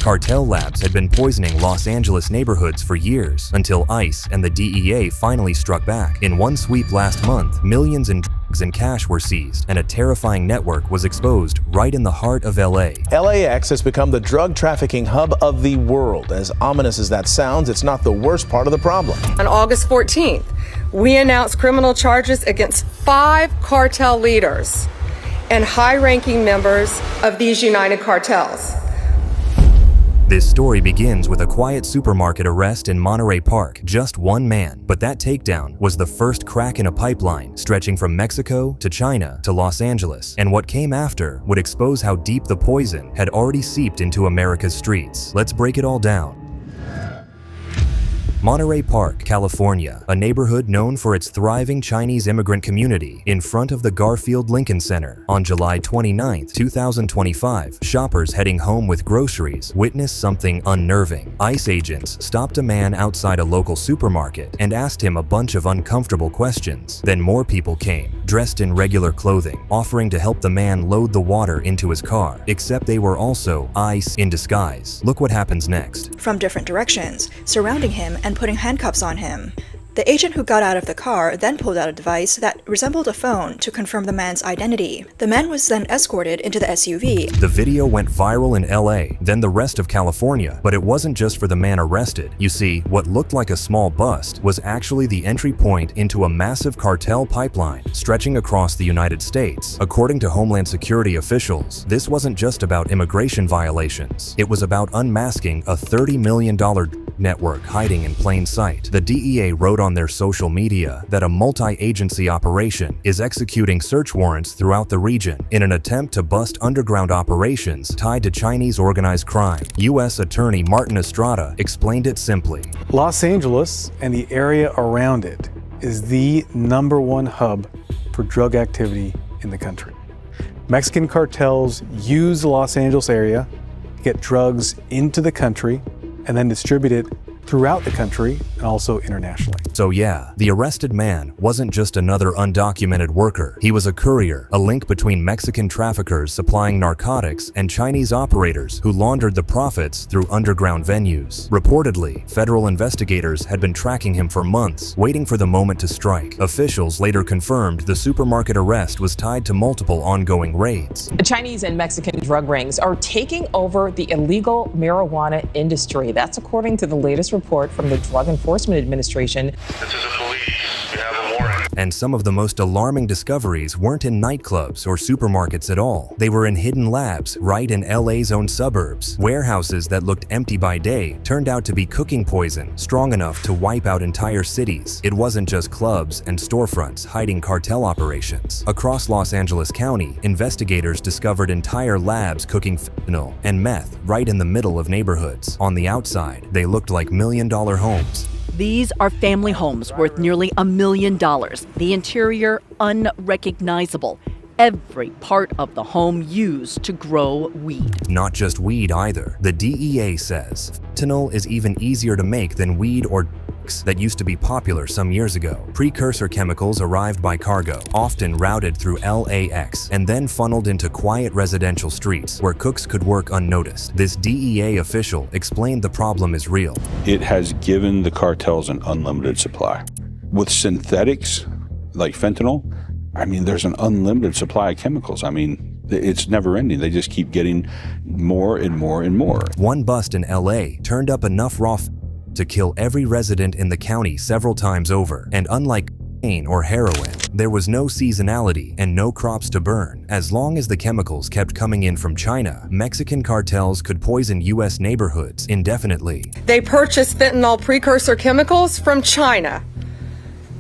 Cartel labs had been poisoning Los Angeles neighborhoods for years until ICE and the DEA finally struck back. In one sweep last month, millions in drugs and cash were seized, and a terrifying network was exposed right in the heart of LA. LAX has become the drug trafficking hub of the world. As ominous as that sounds, it's not the worst part of the problem. On August 14th, we announced criminal charges against 5 cartel leaders and high-ranking members of these united cartels. This story begins with a quiet supermarket arrest in Monterey Park, just one man. But that takedown was the first crack in a pipeline stretching from Mexico to China to Los Angeles. And what came after would expose how deep the poison had already seeped into America's streets. Let's break it all down. Monterey Park, California, a neighborhood known for its thriving Chinese immigrant community in front of the Garfield Lincoln Center. On July 29, 2025, shoppers heading home with groceries witnessed something unnerving. ICE agents stopped a man outside a local supermarket and asked him a bunch of uncomfortable questions. Then more people came, dressed in regular clothing, offering to help the man load the water into his car, except they were also ICE in disguise. Look what happens next. From different directions, surrounding him and putting handcuffs on him. The agent who got out of the car then pulled out a device that resembled a phone to confirm the man's identity. The man was then escorted into the SUV. The video went viral in LA, then the rest of California, but it wasn't just for the man arrested. You see, what looked like a small bust was actually the entry point into a massive cartel pipeline stretching across the United States. According to Homeland Security officials, this wasn't just about immigration violations. It was about unmasking a $30 million network hiding in plain sight. The DEA wrote on their social media that a multi-agency operation is executing search warrants throughout the region in an attempt to bust underground operations tied to Chinese organized crime. U.S. Attorney Martin Estrada explained it simply. Los Angeles and the area around it is the #1 hub for drug activity in the country. Mexican cartels use the Los Angeles area to get drugs into the country and then distribute it throughout the country and also internationally. So yeah, the arrested man wasn't just another undocumented worker. He was a courier, a link between Mexican traffickers supplying narcotics and Chinese operators who laundered the profits through underground venues. Reportedly, federal investigators had been tracking him for months, waiting for the moment to strike. Officials later confirmed the supermarket arrest was tied to multiple ongoing raids. The Chinese and Mexican drug rings are taking over the illegal marijuana industry. That's according to the latest report from the Drug Enforcement Administration. This is the police. We have a warrant. And some of the most alarming discoveries weren't in nightclubs or supermarkets at all. They were in hidden labs right in LA's own suburbs. Warehouses that looked empty by day turned out to be cooking poison strong enough to wipe out entire cities. It wasn't just clubs and storefronts hiding cartel operations. Across Los Angeles County, investigators discovered entire labs cooking fentanyl and meth right in the middle of neighborhoods. On the outside, they looked like million-dollar homes. These are family homes worth nearly $1 million. The interior unrecognizable. Every part of the home used to grow weed. Not just weed either. The DEA says fentanyl is even easier to make than weed or that used to be popular some years ago. Precursor chemicals arrived by cargo, often routed through LAX, and then funneled into quiet residential streets where cooks could work unnoticed. This DEA official explained the problem is real. It has given the cartels an unlimited supply. With synthetics like fentanyl, there's an unlimited supply of chemicals. It's never ending. They just keep getting more and more and more. One bust in LA turned up enough raw to kill every resident in the county several times over. And unlike cocaine or heroin, there was no seasonality and no crops to burn. As long as the chemicals kept coming in from China, Mexican cartels could poison U.S. neighborhoods indefinitely. They purchased fentanyl precursor chemicals from China.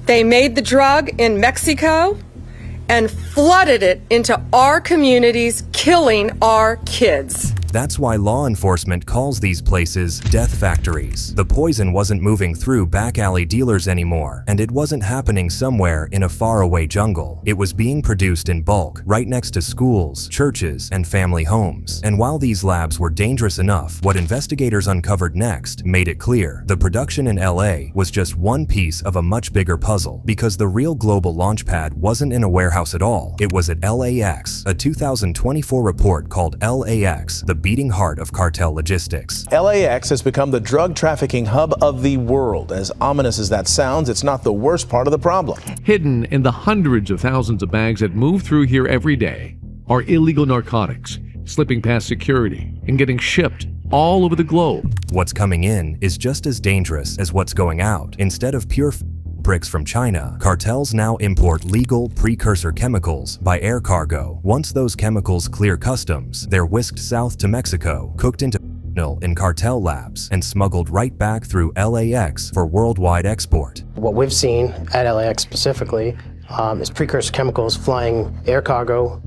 They made the drug in Mexico and flooded it into our communities, killing our kids. That's why law enforcement calls these places death factories. The poison wasn't moving through back alley dealers anymore, and it wasn't happening somewhere in a faraway jungle. It was being produced in bulk, right next to schools, churches, and family homes. And while these labs were dangerous enough, what investigators uncovered next made it clear the production in LA was just one piece of a much bigger puzzle, because the real global launchpad wasn't in a warehouse at all. It was at LAX. A 2024 report called LAX, the beating heart of cartel logistics. LAX has become the drug trafficking hub of the world. As ominous as that sounds, it's not the worst part of the problem. Hidden in the hundreds of thousands of bags that move through here every day are illegal narcotics, slipping past security and getting shipped all over the globe. What's coming in is just as dangerous as what's going out. Instead of pure bricks from China, cartels now import legal precursor chemicals by air cargo. Once those chemicals clear customs, they're whisked south to Mexico, cooked into in cartel labs, and smuggled right back through LAX for worldwide export. What we've seen at LAX specifically is precursor chemicals flying air cargo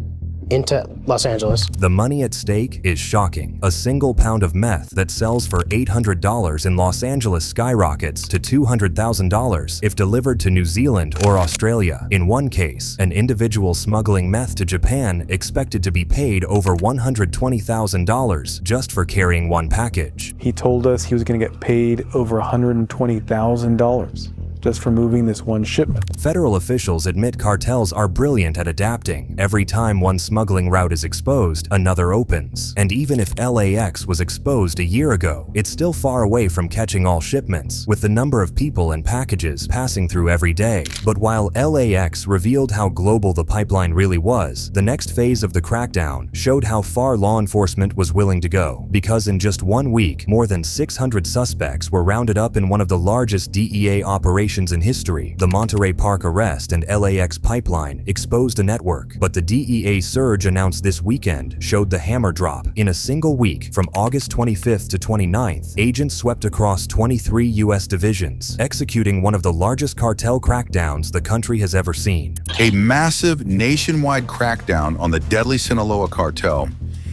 into Los Angeles. The money at stake is shocking. A single pound of meth that sells for $800 in Los Angeles skyrockets to $200,000 if delivered to New Zealand or Australia. In one case, an individual smuggling meth to Japan expected to be paid over $120,000 just for carrying one package. He told us he was going to get paid over $120,000. just for moving this one shipment. Federal officials admit cartels are brilliant at adapting. Every time one smuggling route is exposed, another opens. And even if LAX was exposed a year ago, it's still far away from catching all shipments, with the number of people and packages passing through every day. But while LAX revealed how global the pipeline really was, the next phase of the crackdown showed how far law enforcement was willing to go. Because in just 1 week, more than 600 suspects were rounded up in one of the largest DEA operations in history. The Monterey Park arrest and LAX pipeline exposed a network, but the DEA surge announced this weekend showed the hammer drop. In a single week, from August 25th to 29th, agents swept across 23 U.S. divisions, executing one of the largest cartel crackdowns the country has ever seen. A massive nationwide crackdown on the deadly Sinaloa cartel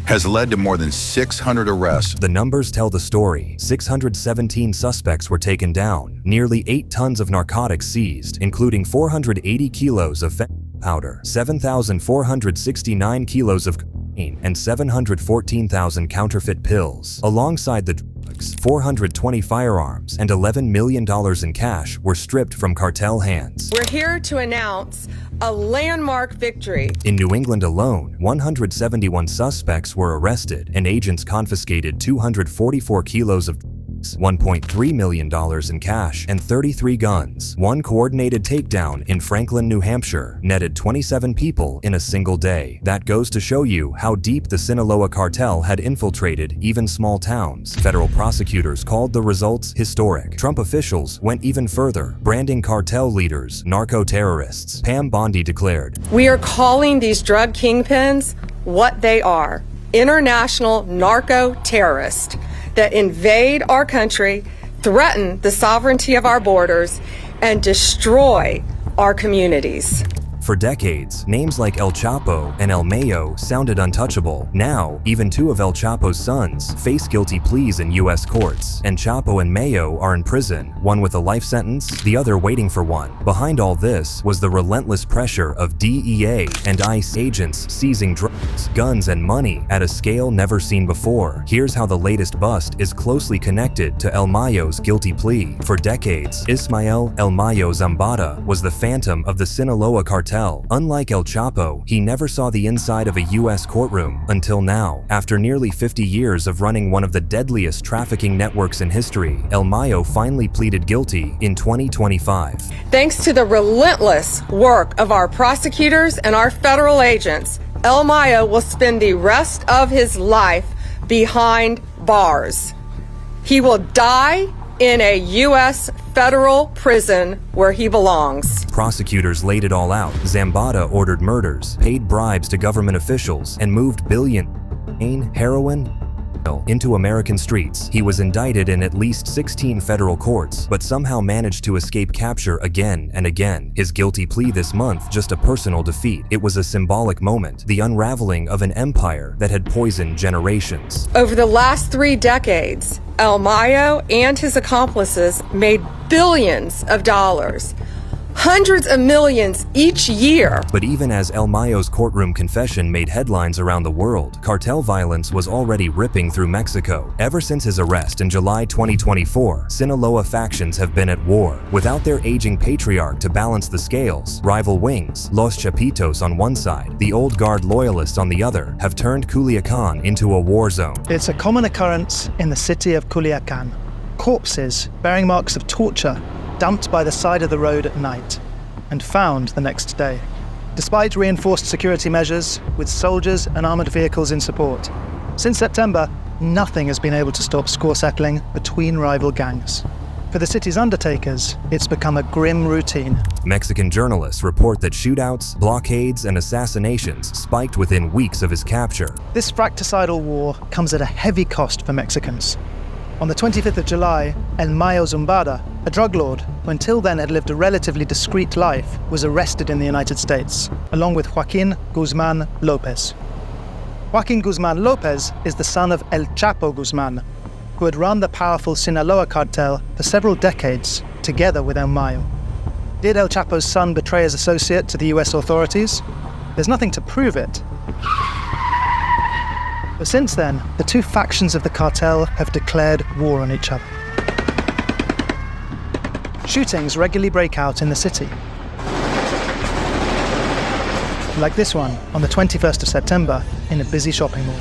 has led to more than 600 arrests. The numbers tell the story. 617 suspects were taken down, nearly 8 tons of narcotics seized, including 480 kilos of fentanyl powder, 7,469 kilos of cocaine, and 714,000 counterfeit pills. Alongside the drugs, 420 firearms and $11 million in cash were stripped from cartel hands. We're here to announce a landmark victory. In New England alone, 171 suspects were arrested, and agents confiscated 244 kilos of drugs, $1.3 million in cash, and 33 guns. One coordinated takedown in Franklin, New Hampshire, netted 27 people in a single day. That goes to show you how deep the Sinaloa cartel had infiltrated even small towns. Federal prosecutors called the results historic. Trump officials went even further, branding cartel leaders narco-terrorists. Pam Bondi declared, "We are calling these drug kingpins what they are: international narco-terrorists that invade our country, threaten the sovereignty of our borders, and destroy our communities." For decades, names like El Chapo and El Mayo sounded untouchable. Now, even 2 of El Chapo's sons face guilty pleas in U.S. courts, and Chapo and Mayo are in prison, one with a life sentence, the other waiting for one. Behind all this was the relentless pressure of DEA and ICE agents seizing drugs, guns, and money at a scale never seen before. Here's how the latest bust is closely connected to El Mayo's guilty plea. For decades, Ismael El Mayo Zambada was the phantom of the Sinaloa cartel. Unlike El Chapo, he never saw the inside of a U.S. courtroom until now. After nearly 50 years of running one of the deadliest trafficking networks in history, El Mayo finally pleaded guilty in 2025. Thanks to the relentless work of our prosecutors and our federal agents, El Mayo will spend the rest of his life behind bars. He will die in a U.S. federal prison where he belongs. Prosecutors laid it all out. Zambada ordered murders, paid bribes to government officials, and moved billions in heroin into American streets. He was indicted in at least 16 federal courts, but somehow managed to escape capture again and again. His guilty plea this month, just a personal defeat. It was a symbolic moment, the unraveling of an empire that had poisoned generations. Over the last 3 decades, El Mayo and his accomplices made billions of dollars, hundreds of millions each year. But even as El Mayo's courtroom confession made headlines around the world, cartel violence was already ripping through Mexico. Ever since his arrest in July 2024, Sinaloa factions have been at war. Without their aging patriarch to balance the scales, rival wings, Los Chapitos on one side, the old guard loyalists on the other, have turned Culiacan into a war zone. It's a common occurrence in the city of Culiacan. Corpses bearing marks of torture dumped by the side of the road at night and found the next day. Despite reinforced security measures with soldiers and armored vehicles in support, since September, nothing has been able to stop score settling between rival gangs. For the city's undertakers, it's become a grim routine. Mexican journalists report that shootouts, blockades, and assassinations spiked within weeks of his capture. This fratricidal war comes at a heavy cost for Mexicans. On the 25th of July, El Mayo Zumbada, a drug lord who until then had lived a relatively discreet life, was arrested in the United States, along with Joaquin Guzman Lopez. Joaquin Guzman Lopez is the son of El Chapo Guzman, who had run the powerful Sinaloa cartel for several decades, together with El Mayo. Did El Chapo's son betray his associate to the US authorities? There's nothing to prove it. But since then, the two factions of the cartel have declared war on each other. Shootings regularly break out in the city. Like this one on the 21st of September in a busy shopping mall.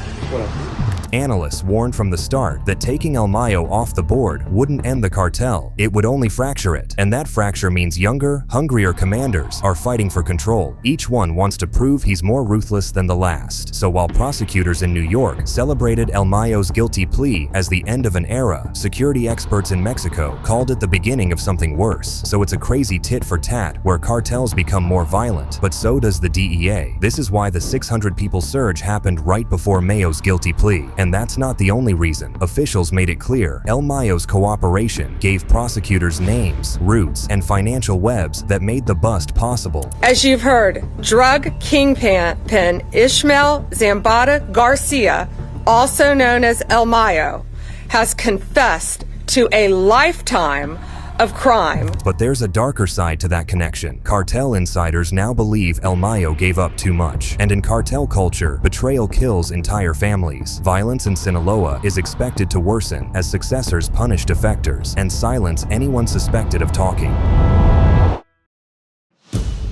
Analysts warned from the start that taking El Mayo off the board wouldn't end the cartel, it would only fracture it. And that fracture means younger, hungrier commanders are fighting for control. Each one wants to prove he's more ruthless than the last. So while prosecutors in New York celebrated El Mayo's guilty plea as the end of an era, security experts in Mexico called it the beginning of something worse. So it's a crazy tit for tat where cartels become more violent, but so does the DEA. This is why the 600 people surge happened right before Mayo's guilty plea. And that's not the only reason. Officials made it clear El Mayo's cooperation gave prosecutors names, routes, and financial webs that made the bust possible. As you've heard, drug kingpin Ishmael Zambada Garcia, also known as El Mayo, has confessed to a lifetime of crime. But there's a darker side to that connection. Cartel insiders now believe El Mayo gave up too much. And in cartel culture, betrayal kills entire families. Violence in Sinaloa is expected to worsen as successors punish defectors and silence anyone suspected of talking.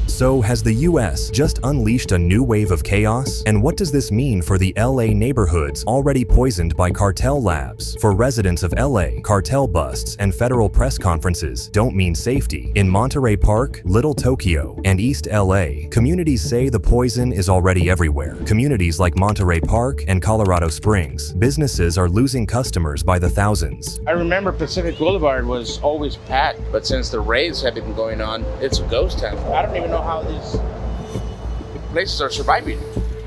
So has the US just unleashed a new wave of chaos? And what does this mean for the LA neighborhoods already poisoned by cartel labs? For residents of LA, cartel busts and federal press conferences don't mean safety. In Monterey Park, Little Tokyo, and East LA, communities say the poison is already everywhere. Communities like Monterey Park and Colorado Springs, businesses are losing customers by the thousands. I remember Pacific Boulevard was always packed, but since the raids have been going on, it's a ghost town. I don't even know how these places are surviving.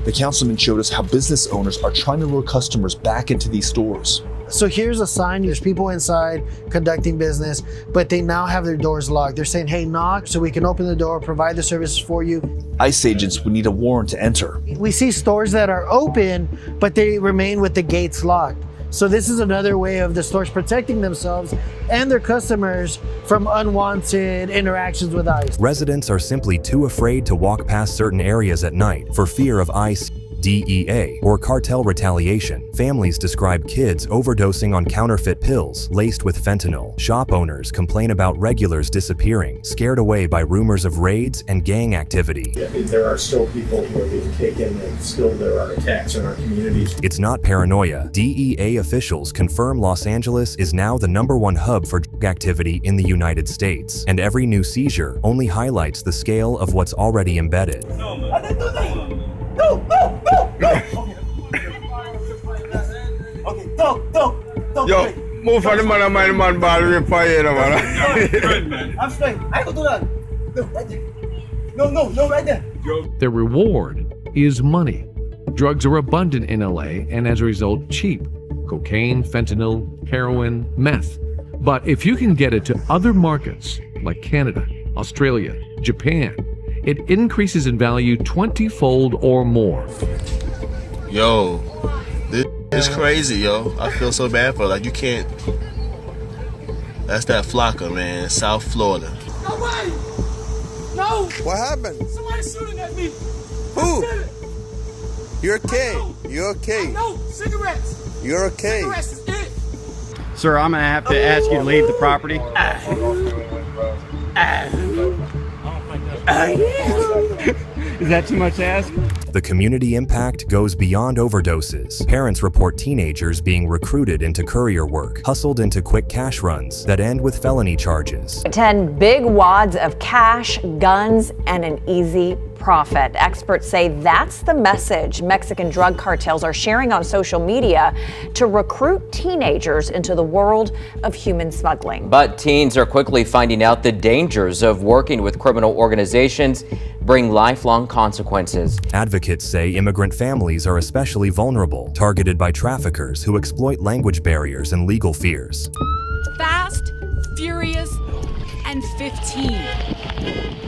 The councilman showed us how business owners are trying to lure customers back into these stores. So here's a sign, there's people inside conducting business, but they now have their doors locked. They're saying, hey, knock so we can open the door, provide the services for you. ICE agents would need a warrant to enter. We see stores that are open, but they remain with the gates locked. So this is another way of the stores protecting themselves and their customers from unwanted interactions with ICE. Residents are simply too afraid to walk past certain areas at night for fear of ICE, DEA, or cartel retaliation. Families describe kids overdosing on counterfeit pills laced with fentanyl. Shop owners complain about regulars disappearing, scared away by rumors of raids and gang activity. There are still people who are being taken, and still there are attacks in our communities. It's not paranoia. DEA officials confirm Los Angeles is now the #1 hub for drug activity in the United States, and every new seizure only highlights the scale of what's already embedded. Yo, move for the man ball rip for you, man. I'm straight. I go do that. No, right there. Their reward is money. Drugs are abundant in LA and as a result cheap. Cocaine, fentanyl, heroin, meth. But if you can get it to other markets like Canada, Australia, Japan, it increases in value 20-fold or more. Yo, this is crazy, yo. I feel so bad for like you can't. That's that Flocka, man, South Florida. No! What happened? Somebody's shooting at me! Who? You're okay. You're okay. No, cigarettes! You're okay. Cigarettes is it! Sir, I'm gonna have to ask you to leave the property. Is that too much to ask? The community impact goes beyond overdoses. Parents report teenagers being recruited into courier work, hustled into quick cash runs that end with felony charges. 10 big wads of cash, guns, and an easy profit. Experts say that's the message Mexican drug cartels are sharing on social media to recruit teenagers into the world of human smuggling. But teens are quickly finding out the dangers of working with criminal organizations bring lifelong consequences. Advocates say immigrant families are especially vulnerable, targeted by traffickers who exploit language barriers and legal fears. Fast, furious, and 15.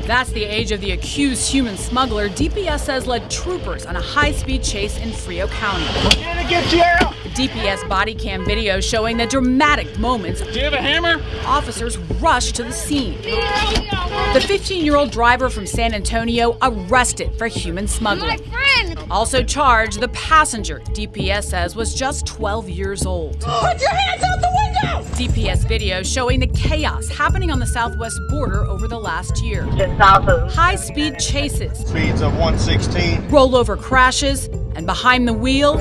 That's the age of the accused human smuggler DPS says led troopers on a high-speed chase in Frio County. We're gonna get you out! DPS body cam video showing the dramatic moments. Do you have a hammer? Officers rushed to the scene. The 15-year-old driver from San Antonio arrested for human smuggling. My friend! Also charged, the passenger, DPS says, was just 12 years old. Put your hands out the window! DPS video showing the chaos happening on the southwest border over the last year. High-speed chases, Speeds of 116. rollover crashes, and behind the wheel,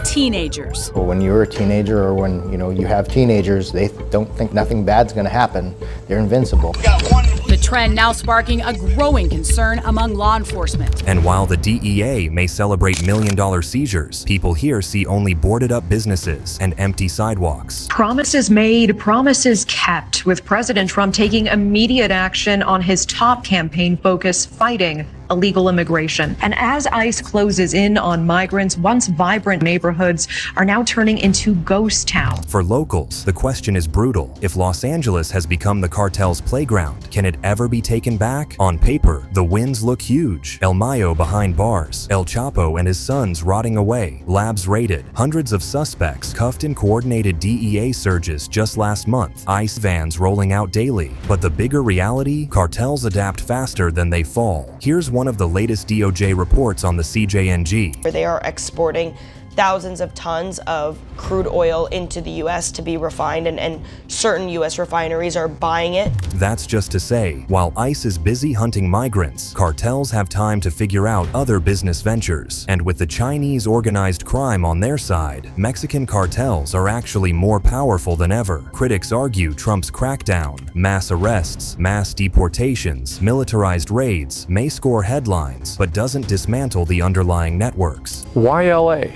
teenagers. Well, when you're a teenager or when you have teenagers, they don't think nothing bad's going to happen. They're invincible. The trend now sparking a growing concern among law enforcement. And while the DEA may celebrate million-dollar seizures, people here see only boarded-up businesses and empty sidewalks. Promises made, promises kept, with President Trump taking immediate action on his top campaign focus, fighting illegal immigration. And as ICE closes in on migrants, once vibrant neighborhoods are now turning into ghost towns. For locals, the question is brutal. If Los Angeles has become the cartel's playground, can it ever be taken back? On paper, the wins look huge. El Mayo behind bars, El Chapo and his sons rotting away, labs raided, hundreds of suspects cuffed in coordinated DEA surges just last month, ICE vans rolling out daily. But the bigger reality, cartels adapt faster than they fall. Here's one of the latest DOJ reports on the CJNG. They are exporting thousands of tons of crude oil into the U.S. to be refined, and certain U.S. refineries are buying it. That's just to say, while ICE is busy hunting migrants, cartels have time to figure out other business ventures. And with the Chinese organized crime on their side, Mexican cartels are actually more powerful than ever. Critics argue Trump's crackdown, mass arrests, mass deportations, militarized raids may score headlines, but doesn't dismantle the underlying networks. Why LA?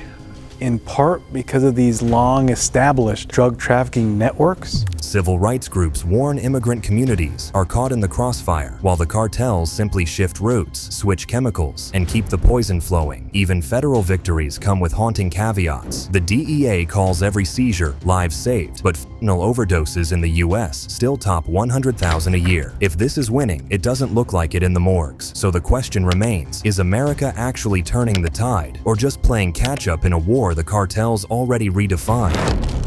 In part because of these long-established drug trafficking networks. Civil rights groups warn immigrant communities are caught in the crossfire, while the cartels simply shift routes, switch chemicals, and keep the poison flowing. Even federal victories come with haunting caveats. The DEA calls every seizure lives saved, but fentanyl overdoses in the US still top 100,000 a year. If this is winning, it doesn't look like it in the morgues. So the question remains, is America actually turning the tide, or just playing catch-up in a war the cartels already redefined?